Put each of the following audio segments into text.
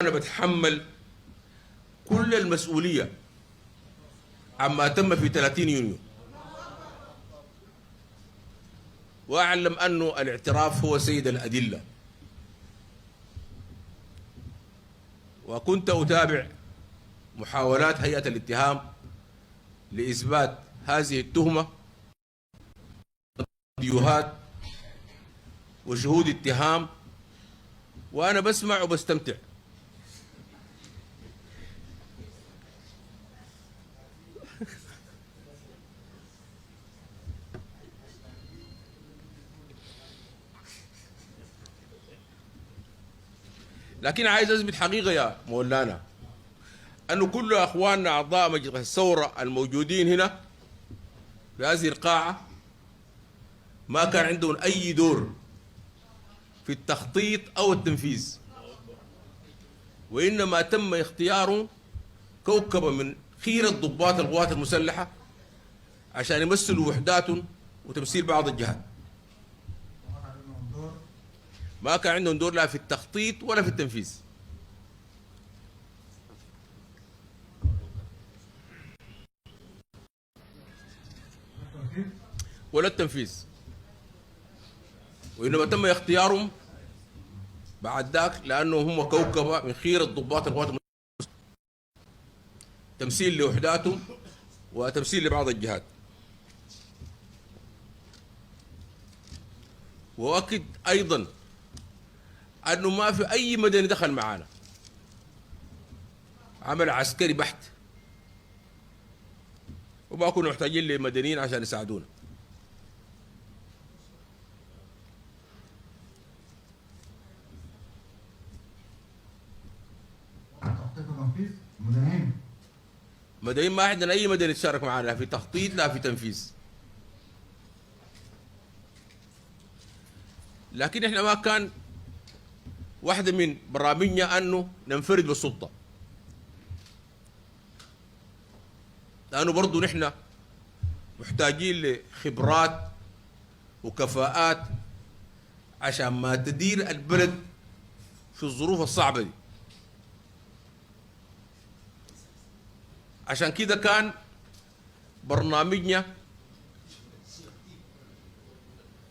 أنا بتحمل كل المسؤولية عما تم في 30 يونيو، وأعلم أنه الاعتراف هو سيد الأدلة. وكنت أتابع محاولات هيئة الاتهام لإثبات هذه التهمة، فيديوهات وشهود اتهام، وأنا بسمع وبستمتع. لكن عايز أثبت حقيقة يا مولانا، أنه كل أخواننا أعضاء مجلس الثورة الموجودين هنا في هذه القاعة ما كان عندهم أي دور في التخطيط أو التنفيذ، وإنما تم اختيار كوكبة من خيرة ضباط القوات المسلحة عشان يمثلوا وحدات وتمثيل بعض الجهات. ما كان عندهم دور لا في التخطيط ولا في التنفيذ. ولا التنفيذ، وإنما تم اختيارهم بعد ذاك لأنه هم كوكبة من خيرة ضباط القوات المسلحة، تمثيل لوحداتهم وتمثيل لبعض الجهات. وأكد أيضا أنه ما في أي مدني دخل معانا، عمل عسكري بحت، وما كنا محتاجين لمدنيين عشان يساعدونا. مدنيين ما عندنا أي مدني يتشارك معنا لا في تخطيط لا في تنفيذ. لكن احنا ما كان واحدة من برامجنا أنه ننفرد بالسلطة، لأنه برضو نحن محتاجين لخبرات وكفاءات عشان ما تدير البلد في الظروف الصعبة دي. عشان كده كان برنامجنا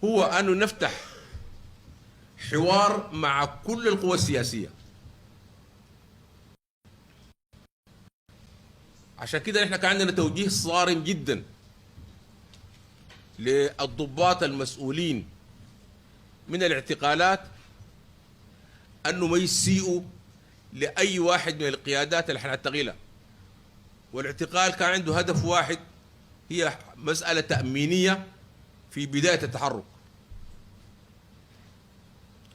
هو أنه نفتح حوار مع كل القوى السياسية. عشان كده احنا كان عندنا توجيه صارم جدا للضباط المسؤولين من الاعتقالات انه ما يسيئوا لاي واحد من القيادات اللي حنعتقلها. والاعتقال كان عنده هدف واحد، هي مسألة تأمينية في بداية التحرك.